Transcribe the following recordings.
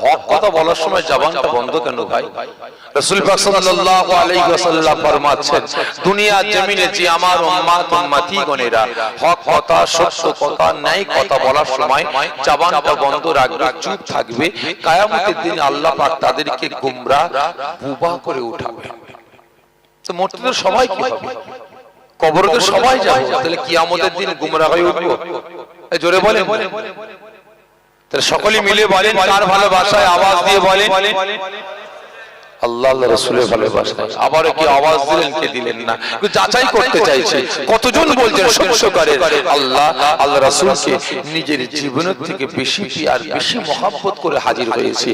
হক কথা বলার সময় জবানটা বন্ধ কেন ভাই? রাসূল পাক সাল্লাল্লাহু আলাইহি ওয়াসাল্লাম ফরমাচ্ছেন, দুনিয়া জমিনে যে আমার উম্মতিগণেরা হক কথা, সত্য কথা, ন্যায় কথা বলার সময় জবানটা বন্ধ রাখবে, চুপ থাকবে, কিয়ামতের দিন আল্লাহ পাক তাদেরকে গোমরা বুবা করে উঠাবে। তো মরতে তো সবাই কি হবে? কবরে তো সবাই যাবে, তাহলে কিয়ামতের দিন গোমরা হয়ে উঠবো? জোরে বলেন। তাহলে সকলে মিলে বলেন, কার ভালোবাসায় আওয়াজ দিয়ে বলেন আল্লাহ আল্লাহ রাসূলের ভালোবাসায়। আবারও কি আওয়াজ দিলেন, কে দিলেন না? একটু যাচাই করতে চাইছে কতজন বলছেন সত্যকারের আল্লাহ আল্লাহ রাসূলকে নিজের জীবনের থেকে বেশি আর বেশি মহব্বত করে হাজির হয়েছে।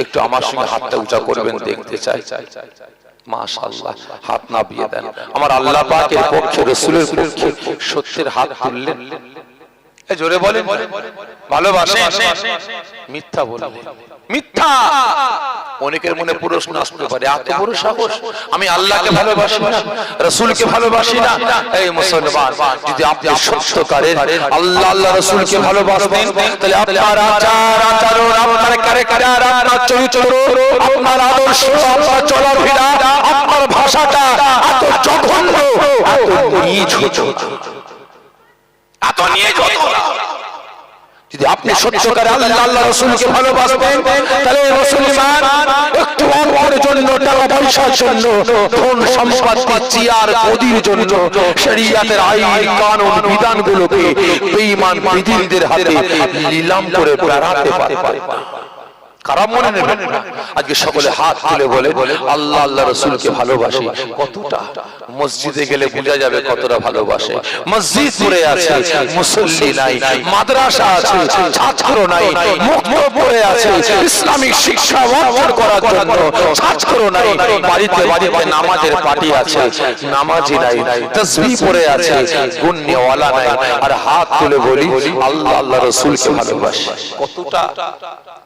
একটু আমার সঙ্গে হাতটা উঁচা করবেন, দেখতে চাই। মাশাআল্লাহ, হাত নামিয়ে দেন। আমার আল্লাহ পাকের পক্ষে, রাসূলের পক্ষে সত্যের হাত তুললেন। জোরে বলেন, ভালোবাসেন? মিথ্যা বলেন, মিথ্যা। অনেকের মনে প্রশ্ন আসতে পারে, এত বড় সাহস, আমি আল্লাহকে ভালোবাসি না, রাসূলকে ভালোবাসি না। এই মুসলমান, যদি আপনি সত্যকারের আল্লাহ আল্লাহ রাসূলকে ভালোবাসেন, তাহলে আপনার আচার আচরণ, আপনার ক্যারেক্টার, আপনার চরিত্র, আপনার আদর্শ, আপনার চলাফেরা, আপনার ভাষাটা এত জঘন্য, এত নীচ হতো, এত নীচ হতো। যদি আপনি সত্যকারে আল্লাহ আল্লাহ রাসূলকে ভালোবাসেন, তাহলে মুসলমান একটু অল্পের জন্য, টাকা পয়সার জন্য, ধন সম্পত্তি, চেয়ার গদির জন্য শরীয়তের আইন কানুন বিধানগুলোকে বেঈমান বিধিদের হাতে নিলাম করে বেড়াতে পারে না। খারাপ মনে নেবেন না। আজকে সকলে হাত তুলে বলে আল্লাহ আল্লাহ রাসূলকে ভালোবাসি। কতটা? মসজিদে গেলে বোঝা যাবে কতটা ভালোবাসে। মসজিদ পড়ে আছে, মুসল্লি নাই, মাদ্রাসা আছে, ছাত্র নাই, মুক্ত পড়ে আছে, ইসলামিক শিক্ষা অর্জন করার জন্য ছাত্র নাই, বাড়িতে বাড়িতে নামাজের পার্টি আছে, নামাজি নাই, তাসবিহ পড়ে আছে, গুণনেওয়ালা নাই, আর হাত তুলে বলি আল্লাহ আল্লাহ রাসূলকে ভালোবাসি। কতটা?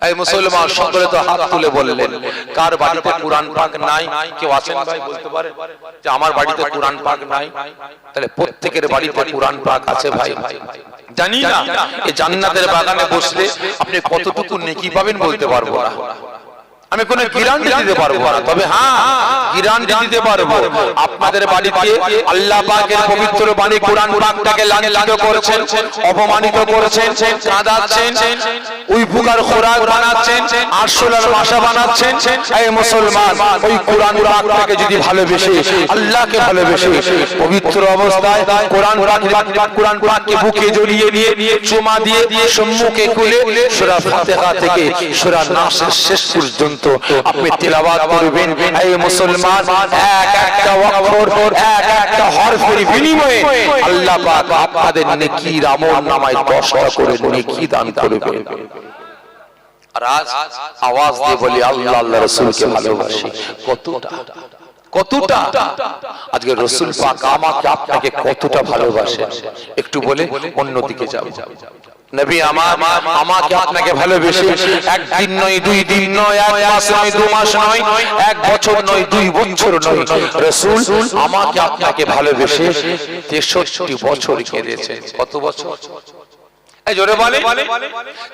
এই মুসলমান সকলে তো হাত তুলে বললেন, কার বাড়িতে কোরআন পাক নাই? কেউ আছেন ভাই বলতে পারে যে আমার বাড়িতে কোরআন পাক নাই? তাহলে প্রত্যেকের বাড়িতে কোরআন পাক আছে ভাই। জানি না এই জান্নাতের বাগানে বসলে আপনি কতটুকু নেকি পাবেন বলতে পারবো না, আমি কোনো গ্যারান্টি দিতে পারবো না। তবে হ্যাঁ, গ্যারান্টি দিতে পারবো আপনাদের বাড়িতে আল্লাহ পাকের পবিত্র বাণী কোরআন পাকটাকে লাঞ্ছিত করেছেন, অপমানিত করেছেন, কাঁদাচ্ছেন, ওই প্রকার খোরাক বানাচ্ছেন, আরশোলার ভাষা বানাচ্ছেন। এই মুসলমান, ওই কোরআন পাকটাকে যদি ভালোবেসে, আল্লাহকে ভালোবেসে, পবিত্র অবস্থায় কোরআন পাককে বুকে জড়িয়ে নিয়ে চুমা দিয়ে সম্মুখে খুলে সূরা ফাতিহা থেকে সূরা নাসের শেষ পর্যন্ত আপনি তিলাওয়াত করবেন। এই মুসলমান, এক একটা অক্ষর, এক একটা হরফের বিনিময়ে আল্লাহ পাক আপনাদের নেকির আমলনামায় 10টা করে নেকি দান করবেন। আর আজ আওয়াজ দিয়ে বলি আল্লাহ আল্লাহ রাসূলকে ভালোবাসি। কতটা? কতটা? আজকে রাসূল পাক আমাকে আপনাকে কতটা ভালোবাসেন একটু বলে অন্যদিকে যাব। নবী আমাকে আপনাকে ভালোবেসে একদিন নয়, 2 দিন নয়, 1 মাস নয়, 2 মাস নয়, 1 বছর নয়, 2 বছর নয়, রাসূল আমাকে আপনাকে ভালোবেসে 63 বছর কেঁদেছেন। কত বছর? এই জোরে বলে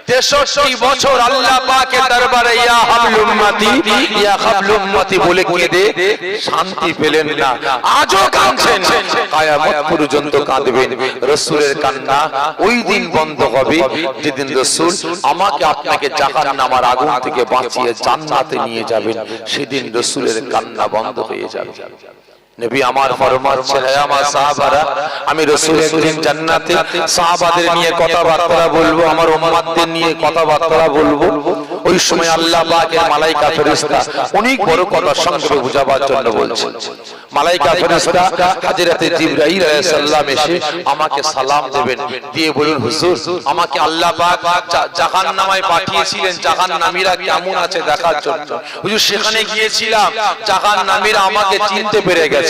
63 বছর আল্লাহ পাকের দরবারে ইয়া হাবল উম্মতি, ইয়া হাবল উম্মতি বলে কেঁদে শান্তি পেলেন না। আজও কাঁদছেন, কিয়ামত পর্যন্ত কাঁদবেন। রাসূলের কান্না ওই দিন বন্ধ হবে যেদিন রাসূল আমাকে আপনাকে জাহান্নামের আগুন থেকে বাঁচিয়ে জান্নাতে নিয়ে যাবেন। সেদিন রাসূলের কান্না বন্ধ হয়ে যাবে। নবী আমার ফরমাচ্ছেন, হে আমার সাহাবারা, আমি রাসূল একদিন জান্নাতে সাহাবাদের নিয়ে কথাবার্তা বলবো, আমার উম্মতদের নিয়ে কথাবার্তা বলবো। ওই সময় আল্লাহ পাকের মালায়েকা ফেরেশতা অনেক বড় কথা সংক্ষেপে বোঝাবার জন্য বলছেন। মালায়েকা ফেরেশতা হযরত জিবরাইল আলাইহিস সালাম এসে আমাকে সালাম দেবেন, দিয়ে বলুন, হুজুর আমাকে আল্লাহ পাক জাহান্নামে পাঠিয়েছিলেন জাহান্নামীরা কেমন আছে দেখার জন্য। হুজুর সেখানে গিয়েছিলাম, জাহান্নামীরা আমাকে চিনতে পেরে গেছে।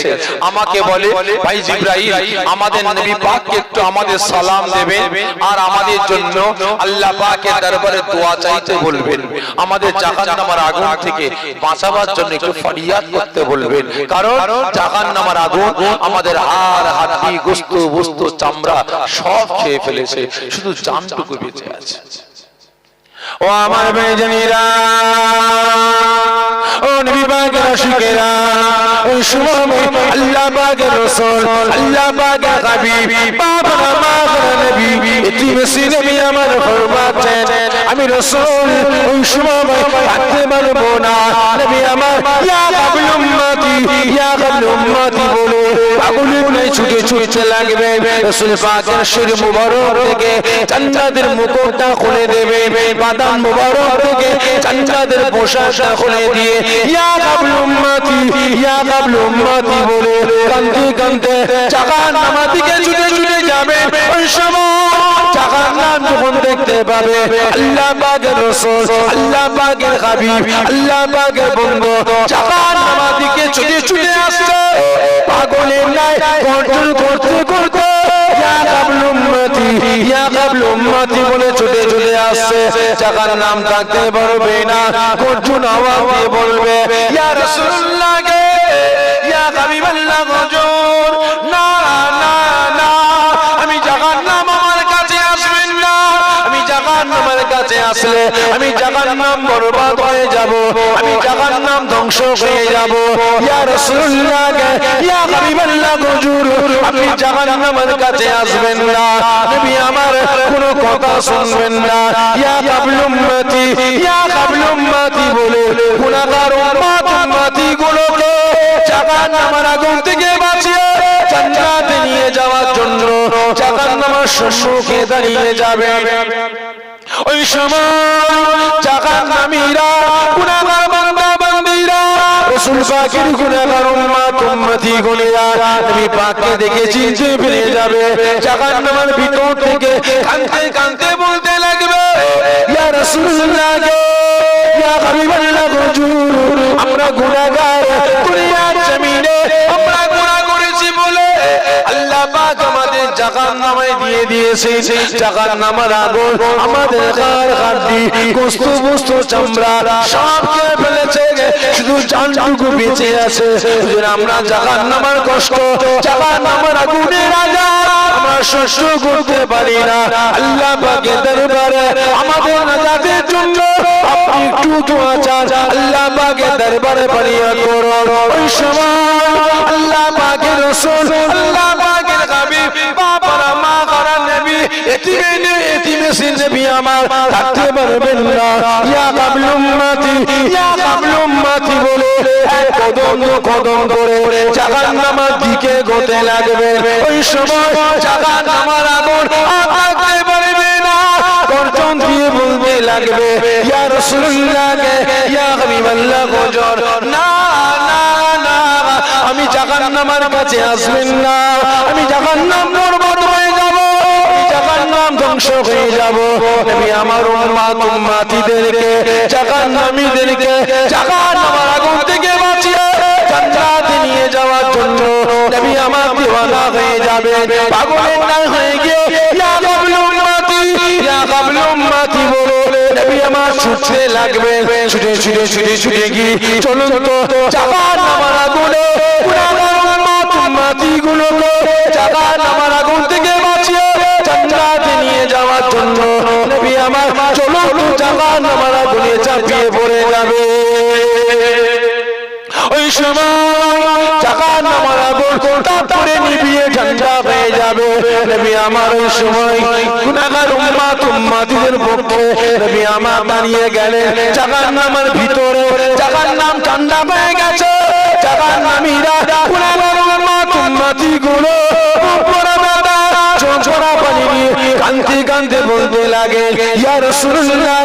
আমাকে বলে, ভাই জিবরাইল, আমাদের নবী পাককে একটু আমাদের সালাম দেবেন আর আমাদের জন্য আল্লাহ পাকের দরবারে দোয়া চাইতে বলবেন, আমাদের জাহান্নামের আগুন থেকে বাঁচাবার জন্য একটু ফরিয়াদ করতে বলবেন। কারণ জাহান্নামের আগুন আমাদের হাড়, হাড্ডি, গোশত, বস্তু, চামড়া সব খেয়ে ফেলেছে, শুধু জানটুকু বেঁচে আছে। ও আমার ভাইজানেরা, ওই সময় আল্লাহ পাকের রাসূল আল্লাহ পাকের হাবিব বাবা আমার নবী ইতিমেসি নবী আমার ফরমাচ্ছেন আমি রাসূল ওই সময় থাকতে পারবো না নবী আমার ইয়া কাবুল উম্মতি ইয়া কাবুল উম্মতি বলে পাগলের নাই ছুটে ছুটতে লাগবে রাসূল পাকের শরীর মুবারক থেকে জান্নাতের মুকুটটা খুলে দেবে বাদাম মুবারক থেকে জান্নাতের পোশাকটা খুলে দিয়ে ইয়া কাবুল উম্মতি ইয়া কাবুল উম্মতি বলে কাঁদতে কাঁদতে জাহান্নামের দিকে ছুটে ছুটে যাবে ওই সময় জাহান্নাম যখন দেখতে পাবে আল্লাহ পাকের রাসূল আল্লাহ পাকের হাবিব আল্লাহ পাকের বন্ধু জাহান্নামের দিকে ছুটে ছুটে আসছে পাগলের নাই কন্ট্রোল করতে করতে ইয়া কাবুল উম্মতি ইয়া কাবুল উম্মতি বলে ছুটে ছুটে আসছে জাহান্নাম থাকতে পারবে না কঠিন আওয়াজ দিয়ে বলবে ইয়া রাসূলুল্লাহ গে ইয়া হাবিবাল্লাহ হুজুর না না না আমি জাহান্নাম আমার কাছে আসবেন না আমি জাহান্নামের কাছে আসলে আমি জাহান্নাম বরবাদ হয়ে যাব আমি জাহান্নাম ধ্বংস হয়ে যাব ইয়া রাসূলুল্লাহ গে ইয়া হাবিবাল্লাহ হুজুর আপনি জাহান্নামের কাছে আসবেন না নবী আমার কোনো কথা শুনবেন না ইয়া কাবুল উম্মতি ইয়া কাবুল উম্মতি বলে গুনাহগার উম্মতি গুলোকে জাহান্নামের আগুন থেকে বাঁচিয়ে জান্নাতে নিয়ে যাওয়ার জন্য জাহান্নামের সম্মুখে দাঁড়িয়ে যাবে ওই সময় জাহান্নামীরা গুনাহগার বান্দা বান্দীরা রাসূল পাকের গুনাহগার উম্মতি গুলিয়া নবী পাককে দেখে চিনতে পেরে যাবে জাহান্নামের ভিতর থেকে কাঁদতে কাঁদতে বলতে লাগবে ইয়া রাসূলুল্লাহ ইয়া হাবিবাল্লাহ হুজুর আমরা গুনাহগার দুনিয়ার জমিনে আমরা গুনাহ করেছি বলে আল্লাহ পাক আমাদের জাহান্নামে দিয়ে দিয়েছে জাহান্নামের আগুন আমাদের গার হাড়ি গোশত বস্তু চামড়া সব খেয়ে ফেলেছে শুধু জানটুকু বেঁচে আছে হুজুর আমরা জাহান্নামের কষ্ট জাহান্নামের আগুনের রাজা আমরা সহ্য করতে পারি না আল্লাহ পাকের দরবারে আমাদের নাজাতের জন্য আপনি একটু দোয়া চান আল্লাহ পাকের দরবারে ফরিয়াদ করুন ওই সময় আল্লাহ পাকের রাসূল আল্লাহ পাকের হাবিব বাবার মা করার নবী এতিমেসি নবী আমার থাকতে পারবেন না ইয়া কাবুল উম্মতি ইয়া কাবুল উম্মতি বলে এক কদম কদম করে জাহান্নামের দিকে গোতে লাগবে ওই সময় জাহান্নামের আগুন থাকতে পারবে না গর্জন দিয়ে বলতে লাগবে ইয়া রাসূলুল্লাহ ইয়া হাবিবাল্লাহ হুজুর না না না আমি জাহান্নামের কাছে আসবেন না আমি জাহান্নাম বরবাদ হয়ে যাব আমি জাহান্নাম ধ্বংস হয়ে যাব নবী আমার উম্মতিদেরকে জাহান্নামীদেরকে জাহান্নামের আগুন থেকে বাঁচিয়ে জান্নাতে নিয়ে যাওয়ার জন্য নবী আমার দিওয়ানা হয়ে যাবে পাগলের নাই হয়ে গিয়ে ইয়া কাবুল উম্মতি ইয়া কাবুল উম্মতি বলে নবী আমার ছুটতে লাগবে ছুটে ছুটে ছুটে ছুটে গিয়ে চলুন তো জাহান্নামের আগুনে গুনাহগার উম্মতি গুলোকে জাহান্নামের আগুন থেকে বাঁচিয়ে জান্নাতে নিয়ে যাওয়ার জন্য নবী আমার চলুন তো জাহান্নামের আগুনে চাপিয়ে পড়ে যাবে ওই সময় জাহান্নামের আগুন তারপরে নিভিয়ে ঠান্ডা হয়ে যাবে নবী আমার ওই সময় গুনাহগার উম্মতিদের পক্ষে নবী আমার দাঁড়িয়ে গেলেন জাহান্নামের ভিতরে জাহান্নাম ঠান্ডা হয়ে গেছে জাহান্নামীরা গুনাহগার উম্মতি গুলো ছোড়া পানি নিয়ে কাঁদতে কাঁদতে বলতে লাগে ইয়া রাসূলুল্লাহ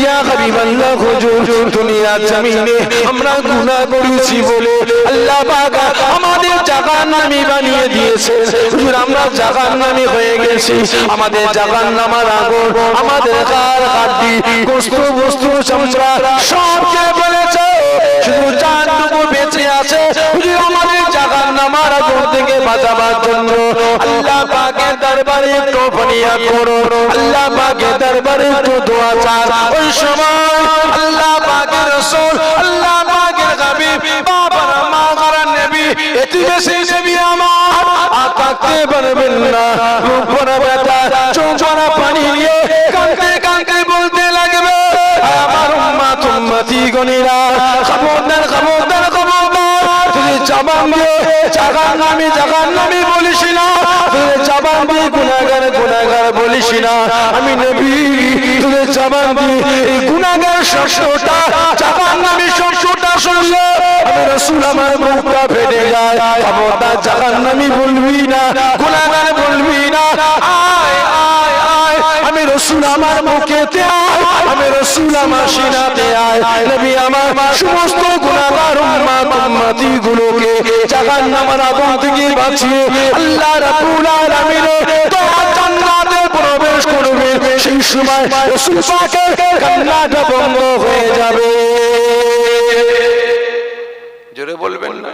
ইয়া হাবিবাল্লাহ হুজুর দুনিয়ার জমিনে আমরা গুনাহ করেছি বলে আল্লাহ পাক আমাদের জাহান্নামী বানিয়ে দিয়েছে হুজুর আমরা জাহান্নামী হয়ে গেছি আমাদের জাহান্নামের আগুন আমাদের গার হাড়ি গোশত বস্তু চামড়া সব খেয়ে ফেলেছে শুধু জানটুকু বেঁচে আছে হুজুর আমাদের জাহান্নামের আগুন থেকে বাঁচাবার জন্য আল্লাহ পাকের দরবারে একটু ফরিয়াদ করুন আল্লাহ পাকের দরবারে একটু দোয়া চান ওই সময় আল্লাহ পাকের রাসূল আল্লাহ পাকের হাবিব বাবার মা করার নবী এতিমেসি নবী আমার আর থাকতে পারবেন না উপরা ব্যথা চোখরা পানি নিয়ে কাঁদতে কাঁদতে বলতে লাগবে আমার উম্মতি গণীরা খবরদার খবরদার খবরদার যদি জামা জাহান্নামী বলিস না, তোদের জবান দিয়ে গুনাহগার গুনাহগার বলিস না। আমি নবী তোদের জবান দিয়ে এই গুনাহগার শব্দটা জাহান্নামী শব্দটা শুনলে আমি রাসূল আমার মুখটা ফেটে যায়। খবরদার জাহান্নামী বলবি না, গুনাহগার বলবি না। আয় আয় আয়, আমি রাসূল আমার মুখেতে আয়, আমি রাসূল আমার সিনাতে আয়। নবী আমার সমস্ত গুনাহগার উম্মতি গুলোকে জাহান্নামের আগুন থেকে বাঁচিয়ে আল্লাহ রাব্বুল আলামিন জান্নাতে প্রবেশ করবে। সেই সময় রাসূল পাকের কান্নাটা বন্ধ হয়ে যাবে। জোরে বলবেন না?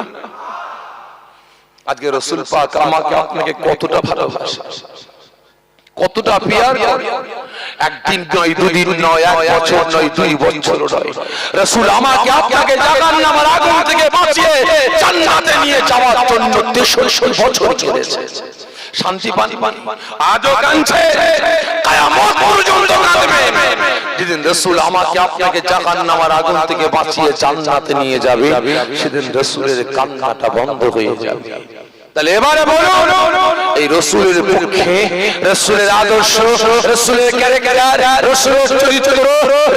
আজকে রাসূল পাক আমাকে আপনাকে কতটা ভালোবাসে, কতটা পিয়ার করে। একদিন নয়, দুদিন নয়, এক বছর নয়, 2 বছর নয়, রাসূল আমাকে আপনাকে জাহান্নামের আগুন থেকে বাঁচিয়ে জান্নাতে নিয়ে যাওয়ার জন্য 63 বছর চলেছে। শান্তি পান, আজও কাঁদছে, কিয়ামত পর্যন্ত কাঁদবে। যেদিন রাসূল আমাকে আপনাকে জাহান্নামের আগুন থেকে বাঁচিয়ে জান্নাতে নিয়ে যাবে, সেদিন রাসূলের কান্নাটা বন্ধ হয়ে যাবে। তাহলে এবারে বলুন, এই রাসূলের পক্ষে, রাসূলের আদর্শ, রাসূলের ক্যারেক্টার, রাসূলের চরিত্র,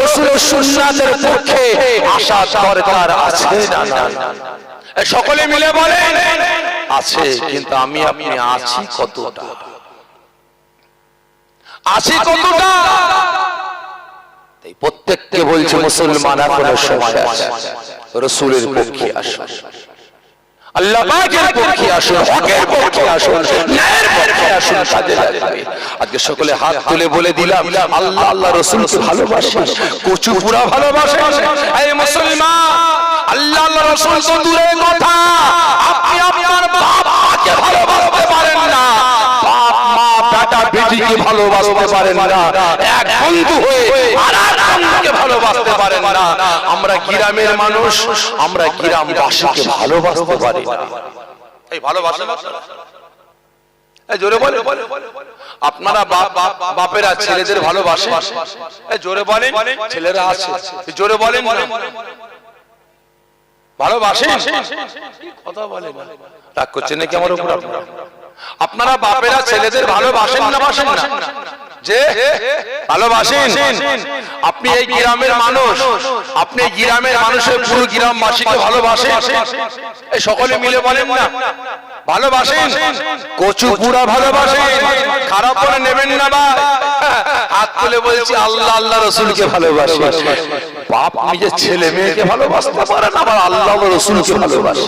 রাসূলের সুন্নাতের পক্ষে আশা দরকার আছে না? সকলে মিলে বলেন আছে। কিন্তু আমি আপনি আছি কতটা? আছি কতটা? তাই প্রত্যেককে বলছে মুসলমান এখনো সময় আছে, রাসূলের পক্ষে আসুন, আল্লাহ পাকের পক্ষে আসুন, হকের পক্ষে আসুন, ন্যায়ের পক্ষে আসুন, কাজে লাগবে। আজকে সকলে হাত তুলে বলে দিলাম আল্লাহ আল্লাহ রাসূলকে ভালোবাসেন, কচু পুরা ভালোবাসেন। এই মুসলমান, আল্লাহ আল্লাহ রাসূল তো দূরের কথা, আপনি আপনার বাপ মাকে ভালোবাসতে পারেন না, বাপ মা বেটা বেটিকে ভালোবাসতে পারেন না, এক বন্ধু হয়ে আরেক বন্ধুকে ভালোবাসতে পারেন না। আমরা গ্রামের মানুষ, আমরা গ্রামবাসীকে ভালোবাসতে পারি না। এই ভালোবাসা জোরে বলে, আপনারা বাপেরা ছেলেদের ভালোবাসে? জোরে বলেন, ছেলেরা আছে, জোরে বলেন ভালোবাসেন? কথা বলেন, রাগ করছেন নাকি আমার উপর? আপনারা বাপেরা ছেলেদের ভালোবাসেন না বাসেন না? যে ভালোবাসেন। আপনি এই গ্রামের মানুষ, আপনি গ্রামের মানুষের পুরো গ্রামবাসীকে ভালোবাসেন? এই সকলে মিলে বলেন না ভালোবাসেন? কচু পুরা ভালোবাসেন, খারাপ করে নেবেন না। বা হাত তুলে বলছি আল্লাহ আল্লাহ রাসূলকে ভালোবাসেন। বাপ নিজের ছেলে মেয়েকে ভালোবাসতে পারে না, আবার আল্লাহ আল্লাহ রাসূলকে ভালোবাসে।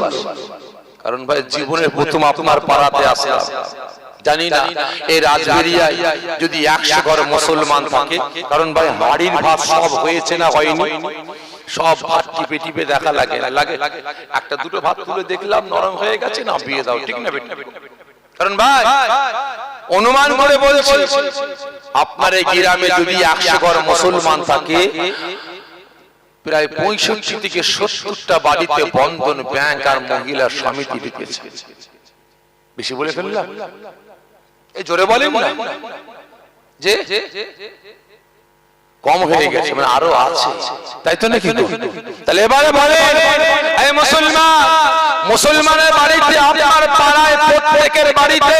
কারণ ভাই জীবনের প্রথম আপনার পাড়াতে আসলাম, জানি না এই রাজবেরিয়ায় যদি 100 ঘর মুসলমান থাকে, কারণ ভাই হাড়ির ভাত সব হয়েছে না হয়নি, সব ভাত টিপে টিপে দেখা লাগে, একটা দুটো ভাত তুলে দেখলাম নরম হয়ে গেছে, না বিয়ে দাও, ঠিক না বেটা? কারণ ভাই অনুমান করে বলছি, আপনার এই গ্রামে যদি 100 ঘর মুসলমান থাকে, প্রায় 65 থেকে 70টা বাড়িতে বন্ধন ব্যাংক আর মহিলা সমিতি ঢুকেছে। বেশি বলে ফেললাম? এই জোরে বলেন না যে কম হয়ে গেছে, মানে আরো আছে, তাই তো নাকি? তাহলে এবারে বলেন, এই মুসলমান, মুসলমানের বাড়িতে, আপনার পাড়ায় প্রত্যেকের বাড়িতে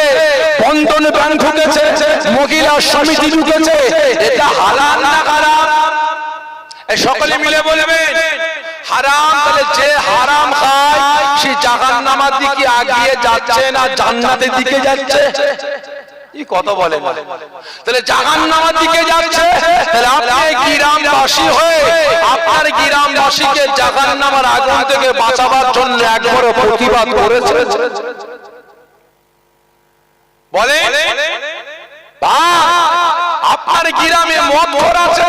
বন্ধন ব্যাংক ঢুকেছে, মহিলা সমিতি ঢুকেছে, এটা হালাল না হারাম? এই সকলে মিলে বলবেন হারাম। তাহলে যে হারাম খায় সে জাহান্নামের দিকে এগিয়ে যাচ্ছে না জান্নাতের দিকে যাচ্ছে? এই কথা বলেন। তাহলে জাহান্নামের দিকে যাচ্ছে, তাহলে আপনি গ্রামবাসী হয়ে আপনার গ্রামবাসীকে জাহান্নামের আগুন থেকে বাঁচাবার জন্য একবার প্রতিবাদ করেছে? বলেন আপনার গ্রামে মদ ঘর আছে,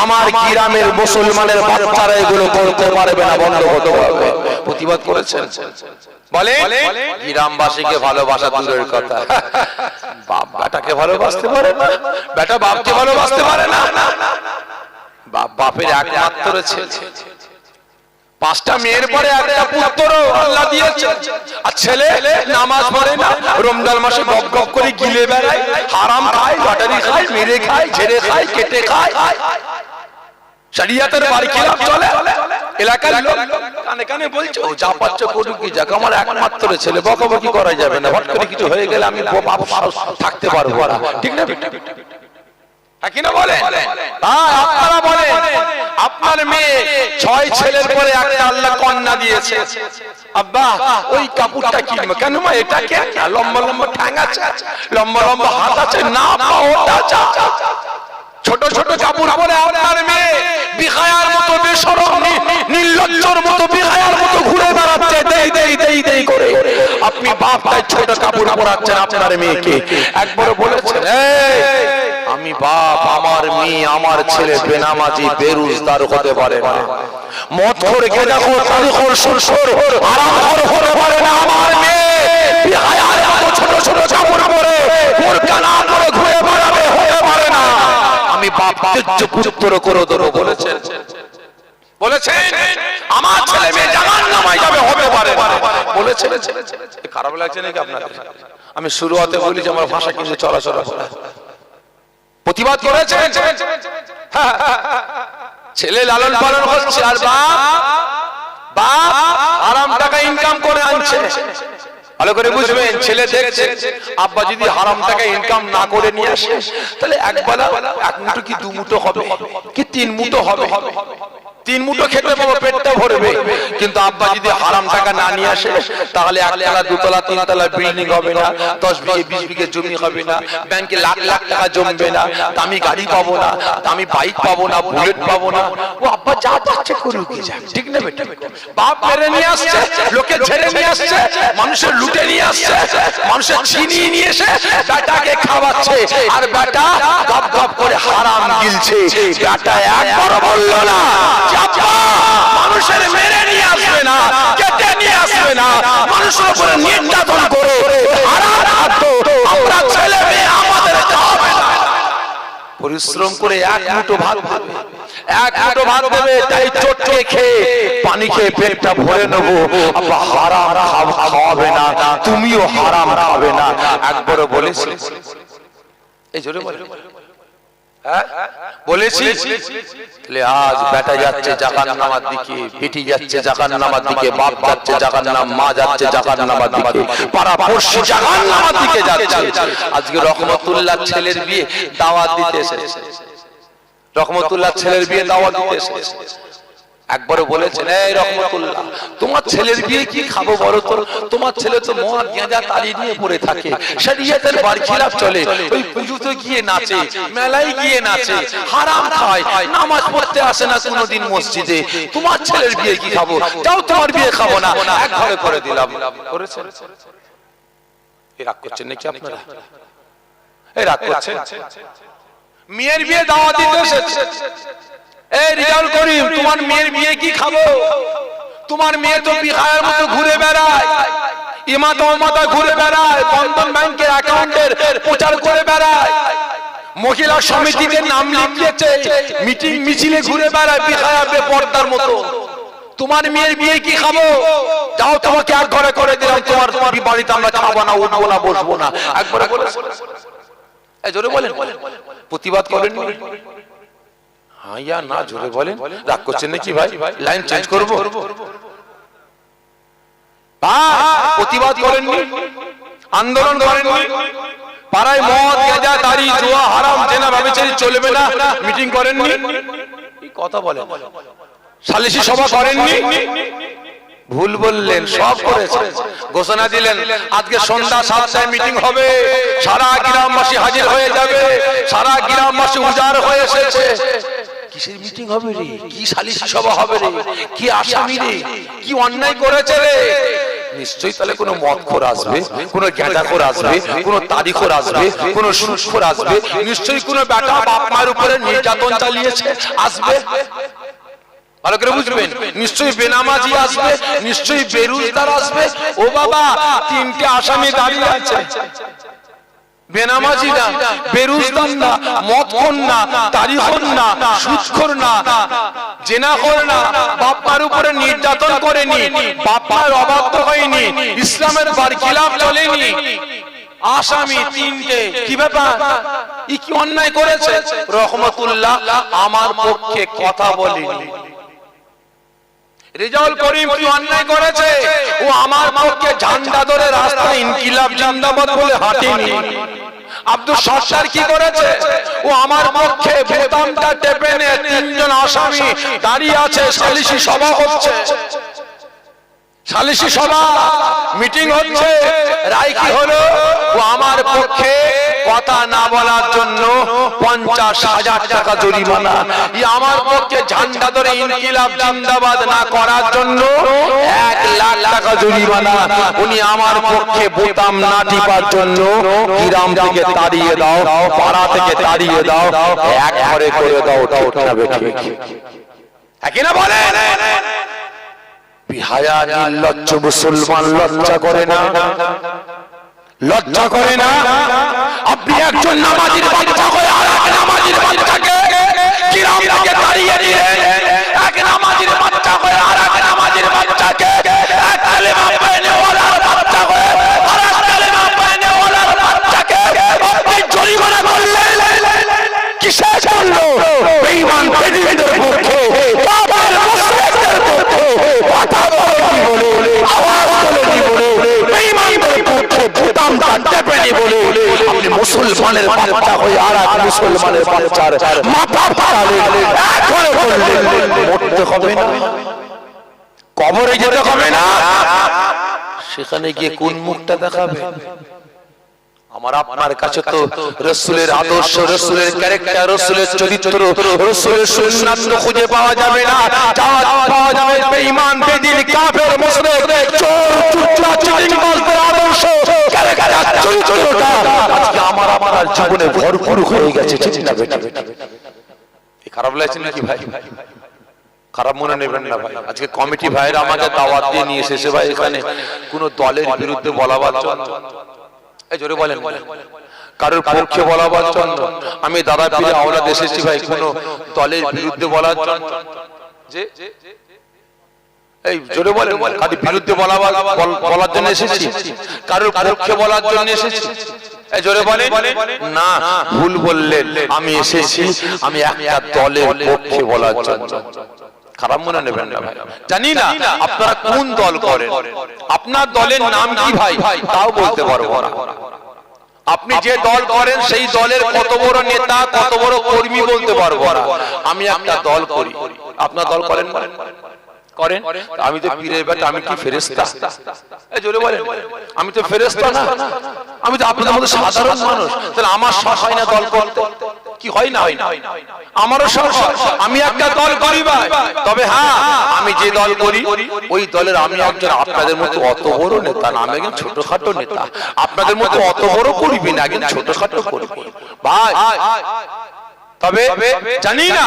আমার গ্রামের মুসলমানের বাচ্চারা এগুলো করতে পারবে না, বন্ধ হতে হবে। প্রতিবাদ করেছেন? বলে গ্রামবাসীকে ভালোবাসা দূরের কথা, বাপ বেটাকে ভালোবাসতে পারে না, বেটা বাপকে ভালোবাসতে পারে না। বাপের একমাত্র ছেলে, পাঁচটা মেয়ের পরে একটা পুত্র আল্লাহ দিয়েছে, আর ছেলে নামাজ পড়ে না, রমজান মাসে গপ গপ করে গিলে বেড়ায়, হারাম খায়, লটারি খায়, মেরে খায়, ঝেড়ে খায়, কেটে খায়, শরিয়তের বারখিলাফ চলে। এলাকার লোক কানে কানে বলছে ও যা পাচ্ছে করুক, কি যাক, আমার একমাত্র ছেলে, বকাবকি করা যাবে না, হট করে কিছু হয়ে গেলে আমি থাকতে পারবো না, ঠিক না? আপনারা বলেন আপনার মেয়ে 6 ছেলের পরে একটা আল্লাহ কন্যা দিয়েছে, আব্বা ওই কাপড়টা কিনবো, কেন মা এটা কেন, লম্বা লম্বা ঠ্যাং আছে, লম্বা লম্বা হাত আছে, না ওটা চা, ছোট ছোট কাপড় পরে আপনার মেয়ে বিহায়ার মতো, বেশরম নির্লজ্জর মতো, বিহায়ার মতো ঘুরে বেড়াচ্ছে দেই দেই দেই দেই করে। আপনি বাপ তাই ছোট কাপড় পরাচ্ছেন আপনার মেয়েকে। একবার বলেছেন আমি বাপ, আমার মেয়ে আমার ছেলে বেনামাজি বেরোজগার হতে পারে না, মদখোর গেদাখোর তারিখোর সুরসুর আরামখোর হতে পারে না, আমার মেয়ে বিহায়ার মতো ছোট ছোট কাপড় পরে বোরকা না পরে ঘুরে বেড়াবে, হতে পারে না। আমি বাপ তেজ্য পুত্র করে দেবো বলেছেন, বলেছেন আমার ছেলে মেয়ে জাহান্নামে যাবে, হতে পারে বলেছেন। খারাপ লাগছে নাকি আপনাদের? আমি শুরুতে বলি যে আমার ভাষা কিন্তু চলাচলা করে, প্রতিবাদ করেছে, ছেলে লালন পালন হচ্ছে আর বাপ আরাম টাকা ইনকাম করে আনছে। ভালো করে বুঝবেন, ছেলে দেখছে আব্বা যদি হারাম টাকা ইনকাম না করে নিয়ে আসে, তাহলে একবেলা এক মুঠো কি 2 মুঠো হবে কি 3 মুঠো হবে, 3 মুঠো খেতে পাবো, পেটটা ভরবে। কিন্তু আব্বা যদি হারাম টাকা না নিয়ে আসে, তাহলে 1 তলা 2 তলা 3 তলা বিল্ডিং হবে না, 10 বিঘে 20 বিঘে জমি হবে না, ব্যাংকে লাখ লাখ টাকা জমবে না, দামি গাড়ি পাবো না, দামি বাইক পাবো না, বুলেট পাবো না। ও আব্বা যা চাচ্ছে করুক, ঠিক না বেটা? বাপ মেরে নিয়ে আসছে, লোকে ছেড়ে নিয়ে আসছে, মানুষের লুটে নিয়ে আসছে, মানুষের ছিনিয়ে নিয়ে এসে বেটাকে খাওয়াচ্ছে, আর বেটা গপ গপ করে হারাম গিলছে। বেটা একবারও বলল না মানুষের মেরে নিয়ে আসবে না, কেটে নিয়ে আসবে না, মানুষের উপরে নির্যাতন করে হারাম খাদ্য আমরা ছেলে মেয়ে আমাদের খাওয়াবে না। পরিশ্রম করে 1 মুঠো ভাত দেবে, 1 মুঠো ভাত দেবে, তাই চটকে খেয়ে পানি খেয়ে পেটটা ভরে নেবো। আব্বা হারাম খাওয়াবে না, তুমিও হারাম খাবে না, একবারও বলেছি? এই জোরে বলে বলেছি? আজ বেটা যাচ্ছে জাহান্নামের দিকে, বেটি যাচ্ছে জাহান্নামের দিকে, বাপ যাচ্ছে জাহান্নাম, মা যাচ্ছে জাহান্নামের দিকে, পাড়া পড়শি জাহান্নামের দিকে যাচ্ছে। আজকে রহমতুল্লাহ ছেলের বিয়ে দাওয়াত দিতে এসেছে, রহমতুল্লাহ ছেলের বিয়ে দাওয়াত দিতে এসেছে। একবারও বলেছেন এই রহমতুল্লাহ তোমার ছেলের বিয়ে কি খাবো বলো তো? তোমার ছেলে তো মদ গাঁজা তালি নিয়ে পড়ে থাকে, শরীয়তের বারখিলাফ চলে, ওই পুজোতে গিয়ে নাচে, মেলায় গিয়ে নাচে, হারাম খায়, নামাজ পড়তে আসে না কোনোদিন মসজিদে, তোমার ছেলের বিয়ে কি খাবো? যাও তোমার বিয়ে খাবো না, এক ঘরে করে দিলাম। করেছেন? এই রাগ করছেন নাকি আপনারা? এই রাগ করছেন? মেয়ের বিয়ে দাওয়াত দিতে এসেছে, এই রিজাল করিম তোমার মেয়ের বিয়ে কি খাবো? তোমার মেয়ে তো বিহারের মতো ঘুরে বেড়ায়, ইমাতা উমাতা ঘুরে বেড়ায়, বন্ধন ব্যাংকের অ্যাকাউন্টের প্রচার করে বেড়ায়, মহিলা সমিতিতে নাম লিখিয়েছে, মিটিং মিছিলে ঘুরে বেড়ায় বিহায়া বেপর্দার মতো। তোমার মেয়ের বিয়ে কি খাবো? যাও তোমাকে এক ঘরে করে দিলাম, তোমার বাড়িতে আমরা খাবো না, উঠবো না, বসবো না। একবারে বলে এই জোরে বলেন, প্রতিবাদ করেন না জোরে বলেন? রাগ করছেন নাকি ভাই? লাইন চেঞ্জ করবো? প্রতিবাদ করেননি, আন্দোলন করেননি, পাড়ায় মদ গাঁজা তারি জুয়া হারাম জেনা ব্যভিচারী চলবে না মিটিং করেননি, কথা বলেন, সালিশি সভা করেননি? ভুল বললেন, সব করেছেন। ঘোষণা দিলেন আজকে সন্ধ্যা 7টায় মিটিং হবে, সারা গ্রামবাসী হাজির হয়ে যাবে, সারা গ্রামবাসী উজাড় হয়ে এসেছে। কিসের মিটিং হবে রে? কি সালিশি সভা হবে রে? কি আসামি রে? কি অন্যায় করেছে রে? নিশ্চয়ই তাহলে কোনো মদখোর আসবে, কোনো গাঁজাখোর আসবে, কোনো তারিখোর আসবে, কোনো সুদখোর আসবে, নিশ্চয়ই কোনো বেটা বাপ মায়ের উপরে নির্যাতন চালিয়েছে আসবে। ভালো করে বুঝবেন, নিশ্চয়ই বেনামাজি আসবে, নিশ্চয়ই বেরোজগার আসবে। ও বাবা, 3টে আসামি দাঁড়িয়ে আছে, বেনামাজি না, বেরুজদার না, মদখোর না, তারিখোর না, সুদখোর না, জেনাখোর না, বাপ্পার উপরে নির্যাতন করেনি, বাপ্পার অবাধ্য হয়নি, ইসলামের বারখিলাফ চলেনি, আসামি তিনটে। কি ব্যাপার, ই কি অন্যায় করেছে? রহমতুল্লাহ আমার পক্ষে কথা বলেনি। রেজাউল করিম কি অন্যায় করেছে? ও আমার পক্ষে ঝান্ডা ধরে রাস্তায় ইনকিলাব জিন্দাবাদ বলে হাঁটেনি। আব্দুল সত্তার কি করেছে? ও আমার পক্ষে বোতামটা টেপে নিয়ে তিনজন আসামি দাঁড়িয়ে আছে, সালিশি সভা হচ্ছে, সালিশি সভা মিটিং হচ্ছে, রায় কি হলো? ও আমার পক্ষে কথা না বলার জন্য 50,000 টাকা জরিমানা, আমার পক্ষে ঝান্ডা ধরে ইনকিলাব জিন্দাবাদ না করার জন্য 1 লাখ টাকা জরিমানা, উনি আমার পক্ষে বোতাম না টিপার জন্য গ্রাম থেকে তাড়িয়ে দাও, পাড়া থেকে তাড়িয়ে দাও, এক ঘরে করে দাও, ওটা ওঠা বেঠি একই না বলে। বিহায়া নির্লজ্জ মুসলমান লজ্জা করে না, লজ্জা করে না? আপনি একজন নামাজির বাচ্চা হয়ে আর এক নামাজির বাচ্চাকে গ্রাম থেকে তাড়িয়ে দিলেন, এক নামাজির বাচ্চা হয়ে আর এক নামাজির বাচ্চাকে, এক কালেমা পড়নেওয়ালার বাচ্চা হয়ে আর এক কালেমা পড়নেওয়ালার বাচ্চাকে আপনি জরিমানা করলেন। কিসের জন্য? বেঈমান বেদিনদের পক্ষে, বাবার মুশরিকদের পক্ষে কথা বলে, আওয়াজ তোলেনি বলে, বেঈমানদের পক্ষে বোতামটা টেপেনি বলে আপনি মুসলমানের বাচ্চা হয়ে আর এক মুসলমানের বাচ্চার মাথা ফাটালেন, এক করে বললেন। মরতে হবে না, কবরে যেতে হবে না, সেখানে গিয়ে কোন মুখটা দেখাবে? আমার আপনার কাছে তো রাসূলের আদর্শ, রাসূলের ক্যারেক্টার, রাসূলের চরিত্র, রাসূলের সুন্নাত তো খুঁজে পাওয়া যাবে না। পাওয়া যাবে বেঈমান, বেদিন, কাফের, মুশরিক, চোর, চুটলা, চিটিংবাজদের আদর্শ, ক্যারেক্টার, চরিত্রটা আজকে আমার আপনার জীবনে ভরপুর হয়ে গেছে। চিন্তা বেটা খারাপ লাগছে নাকি ভাই? খারাপ মনে নেবেন না ভাই। আজকে কমিটি ভাইরা আমাকে দাওয়াত দিয়ে নিয়ে এসেছে ভাই, এখানে কোন দলের বিরুদ্ধে বলাবার জন্য, জোরে বলেন, কারোর পক্ষে বলাবার জন্য আমি দাদা পীরে আওলাদ এসেছি ভাই, কোন দলের বিরুদ্ধে বলার জন্য, যে এই জোরে বলেন, কারোর বিরুদ্ধে বলার জন্য এসেছি, কারোর পক্ষে বলার জন্য এসেছি? এই জোরে বলেন না, ভুল বললেন। আমি এসেছি আমি একটা দলের পক্ষে বলার জন্য। খারাপ মনে নেবেন না ভাই। জানি না আপনারা কোন দল করেন, আপনার দলের নাম কি ভাই তাও বলতে পারবো না। আপনি যে দল করেন সেই দলের কত বড় নেতা, কত বড় কর্মী বলতে পারবো না। আমি একটা দল করি, আপনার দল করেন করেন? আমি তো পীরের বেটা, আমি কি ফেরেশতা? এই জোরে বলেন, আমি তো ফেরেশতা না, আমি তো আপনাদের মতো সাধারণ মানুষ। তাহলে আমার সাহস হয় না দল করতে? কি হয় না? হয় না, আমারও সাহস। আমি একটা দল করি ভাই, তবে হ্যাঁ আমি যে দল করি ওই দলের আমি একজন আপনাদের মতো অত বড় নেতা না, আমি একজন ছোটখাটো নেতা। আপনাদের মতো অত বড় করবি না, একজন ছোটখাটো করবি ভাই। তবে জানি না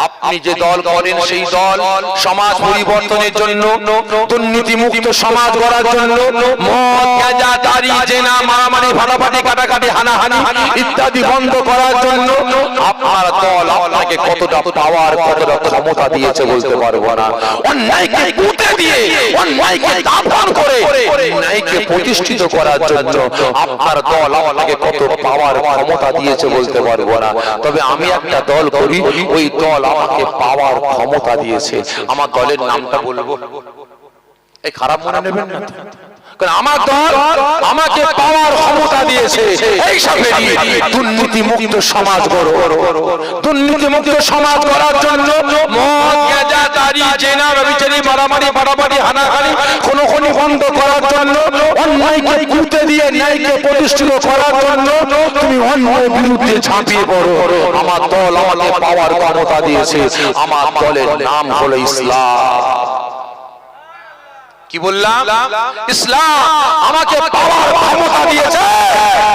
আপনি যে দল করেন সেই দল সমাজ পরিবর্তনের জন্য, দুর্নীতি মুক্ত সমাজ গড়ার জন্য, মদ, গাঁজা, দাড়ি, জেনা, মারামারি, ফাটাফাটি, কাটাকাটি, হানাহানি ইত্যাদি বন্ধ করার জন্য আপনার দল আপনাকে কতটা পাওয়ার, কতটা ক্ষমতা দিয়েছে বলতে পারবো না। অন্যায়কে পুঁতে দিয়ে, অন্যায়কে দাফন করে ন্যায়কে প্রতিষ্ঠিত করার জন্য আপনার দল আপনাকে কত পাওয়ার, ক্ষমতা দিয়েছে বলতে পারবো না। তবে আমি একটা দল করি, ওই দল আমাকে পাওয়ার ক্ষমতা দিয়েছে। আমার দলের নামটা বলবো, এই খারাপ মনে নেবেন না, কারণ আমার দল আমাকে পাওয়ার ক্ষমতা দিয়েছে। এই সবেরই দুর্নীতি মুক্ত সমাজ গড়ো, দুর্নীতি মুক্ত সমাজ গড়ার জন্য মদ, গাঁজা, দাড়ি, জেনা, ব্যভিচারী, মারামারি, ফাটাফাটি, হানাহানি, খুনোখুনি বন্ধ করার জন্য, অন্যায়কে পুঁতে দিয়ে ন্যায়কে প্রতিষ্ঠিত করার জন্য তুমি অন্যায়ের বিরুদ্ধে ঝাঁপিয়ে পড়ো। আমার দল আমাকে পাওয়ার ক্ষমতা দিয়েছে। আমার দলের নাম হলো ইসলাম। কি বললাম? ইসলাম আমাকে পাওয়ার ক্ষমতা দিয়েছে।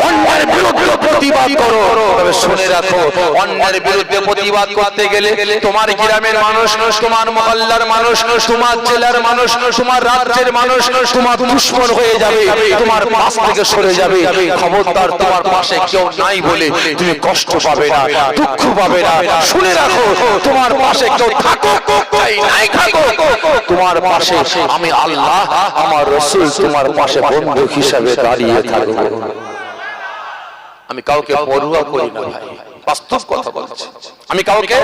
অন্যের বিরুদ্ধে প্রতিবাদ করো, তবে শুনে রাখো, অন্যের বিরুদ্ধে প্রতিবাদ করতে গেলে তোমার গ্রামের মানুষ, তোমার মহল্লার মানুষ, তোমার জেলার মানুষ, তোমার রাজ্যের মানুষ তোমার দুশমন হয়ে যাবে, তোমার পাশ থেকে সরে যাবে। খবরদার, তোমার পাশে কেউ নাই বলে তুমি কষ্ট পাবে না, দুঃখ পাবে না। শুনে রাখো, তোমার পাশে কেউ থাকুক চাই নাই থাকুক, তোমার পাশে আমি আল্লাহ, আমার রাসূল তোমার পাশে বন্ধু হিসেবে দাঁড়িয়ে থাকবো। আমি কাউকে পরোয়া করি না ভাই, বাস্তব কথা বলছি। আমি কাউকে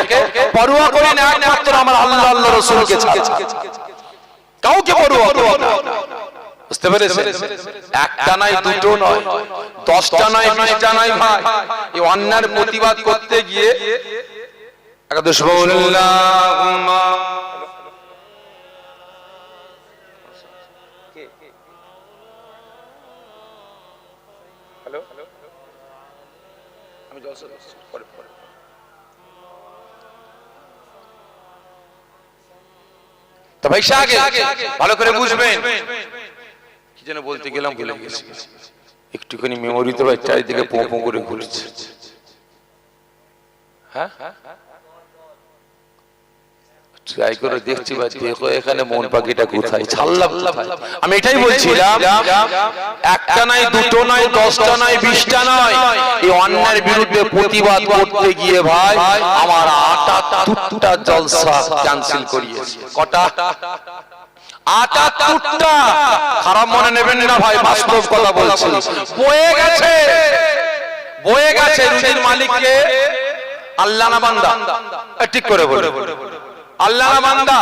পরোয়া করি না, একমাত্র আমার আল্লাহ আল্লাহ রাসূলকে ছাড়া কাউকে পরোয়া করি না। বুঝতে পেরেছেন? একটা নাই, দুটো নয়, 10টা নয়, 20টা নয় ভাই। এই অন্যায়ের প্রতিবাদ করতে গিয়ে একাদশ আল্লাহুম্মা তো ভাই ভালো করে বুঝবেন, কি যেন বলতে গেলাম ভুলে গেছি। একটুখানি মেমোরিতে ভাই চারিদিকে পো পো করে ঘুরছে। হ্যাঁ, ট্রাই করে দেখছি ভাই, দেখো এখানে মন পাখিটা কোথায় ছাড়লাম। আমি এটাই বলছিলাম, একটা নাই, দুটো নয়, 10টা নয়, 20টা নয়, এই অন্যায়ের বিরুদ্ধে প্রতিবাদ করতে গিয়ে ভাই আমার 78টা জলসা ক্যান্সেল করিয়েছে। কটা? 78টা। খারাপ মনে নেবেন না ভাই, বাস্তব কথা বলছি। বয়ে গেছে, বয়ে গেছে। রুজির মালিককে আল্লাহ না বান্দা? ঠিক করে বলে, আল্লাহ না বান্দা?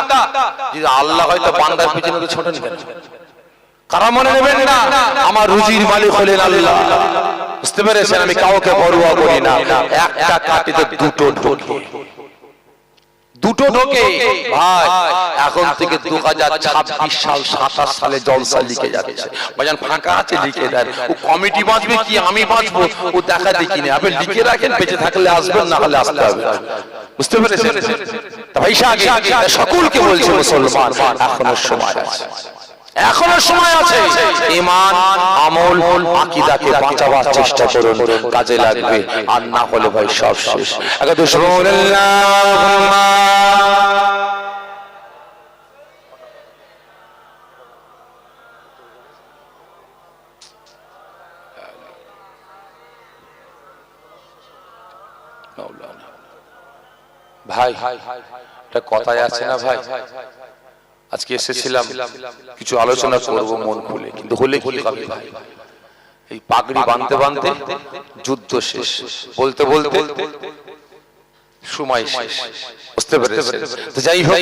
আল্লাহ হয়তো বান্দার পিছনে তো ছোটেন কেন? কারা মনে নেবেন না, আমার রুজির মালিক হলেন আল্লাহ। বুঝতে পেরেছেন? আমি কাউকে পরোয়া করি না। একটা কাটিতে দুটো ঢোকে, দুটো ঢোকে ভাই। এখন থেকে 2026 সাল 27 সালে জলসা লিখে যাচ্ছে। ভাইজান ফাঁকা আছে লিখে দেন। ও কমিটি বাঁচবে কি আমি বাঁচবো ও দেখা দেখি না, আপনি লিখে রাখেন, বেঁচে থাকলে আসবেন, না হলে আসতে হবে। বুঝতে পেরেছেন? ভাই সকলকে বলছি মুসলমান, এখনো সময় আছে, এখনো সময় আছে। ঈমান, আমল, আকীদাকে বাঁচাবার চেষ্টা করুন, কাজে লাগবে। আর না হলে ভাই সব শেষ। একাদশ আল্লাহুম্মা ভাই, একটা কথাই আছে না ভাই, আজকে এসেছিলাম কিছু আলোচনা করব মন খুলে, কিন্তু হলে কি হবে ভাই? এই পাগড়ি বাঁধতে বাঁধতে যুদ্ধ শেষ, বলতে বলতে সময় শেষ। বুঝতে পেরেছেন? তো যাই হোক,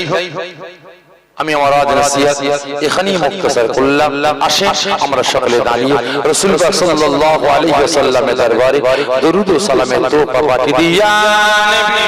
আমি আমার আজ নসিহত এখানেই মুখতাসার করলাম। আসেন আমরা সকলে দাঁড়িয়ে রাসূল পাক সাল্লাল্লাহু আলাইহি ওয়াসাল্লামের দরবারে দরুদ ও সালামের তোপা পাঠিয়ে দিই। ইয়া নবী